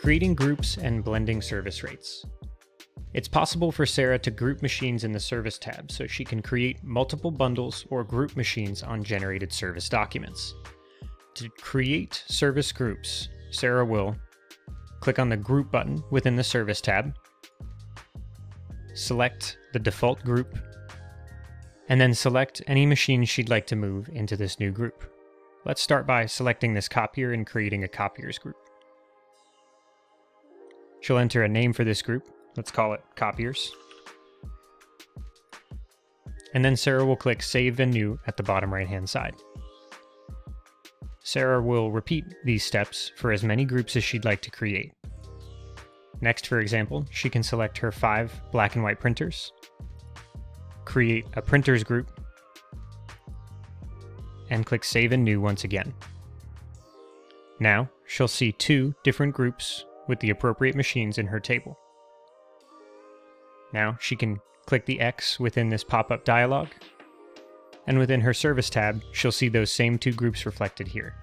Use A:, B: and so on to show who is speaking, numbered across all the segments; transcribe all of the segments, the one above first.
A: Creating groups and blending service rates. It's possible for Sarah to group machines in the Service tab so she can create multiple bundles or group machines on generated service documents. To create service groups, Sarah will click on the Group button within the Service tab, select the default group, and then select any machine she'd like to move into this new group. Let's start by selecting this copier and creating a copiers group. She'll enter a name for this group. Let's call it Copiers. And then Sarah will click Save and New at the bottom right-hand side. Sarah will repeat these steps for as many groups as she'd like to create. Next, for example, she can select her 5 black and white printers, create a printers group, and click Save and New once again. Now, she'll see 2 different groups with the appropriate machines in her table. Now she can click the X within this pop-up dialog, and within her Service tab, she'll see those same 2 groups reflected here.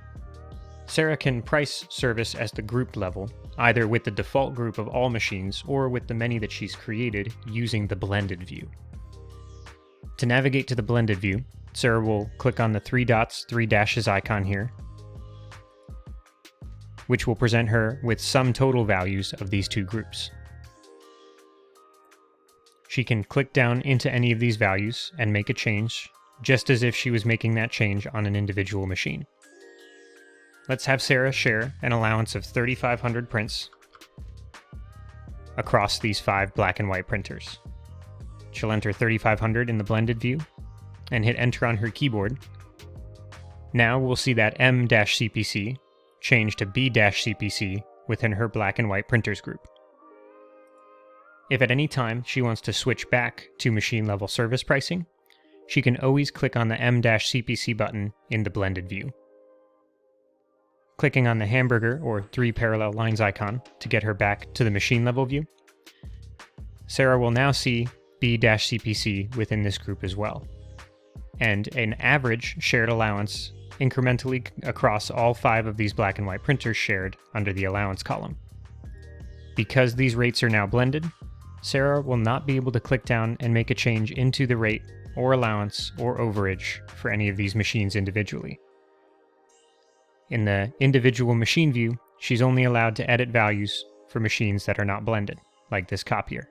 A: Sarah can price service as the group level, either with the default group of all machines or with the many that she's created using the blended view. To navigate to the blended view, Sarah will click on the 3 dots, 3 dashes icon here, which will present her with sum total values of these 2 groups. She can click down into any of these values and make a change, just as if she was making that change on an individual machine. Let's have Sarah share an allowance of 3,500 prints across these 5 black and white printers. She'll enter 3,500 in the blended view and hit enter on her keyboard. Now we'll see that M-CPC change to B-CPC within her black and white printers group. If at any time she wants to switch back to machine level service pricing, she can always click on the M-CPC button in the blended view. Clicking on the hamburger or 3 parallel lines icon to get her back to the machine level view, Sarah will now see B-CPC within this group as well, and an average shared allowance incrementally across all 5 of these black and white printers shared under the allowance column. Because these rates are now blended, Sarah will not be able to click down and make a change into the rate or allowance or overage for any of these machines individually. In the individual machine view, she's only allowed to edit values for machines that are not blended, like this copier.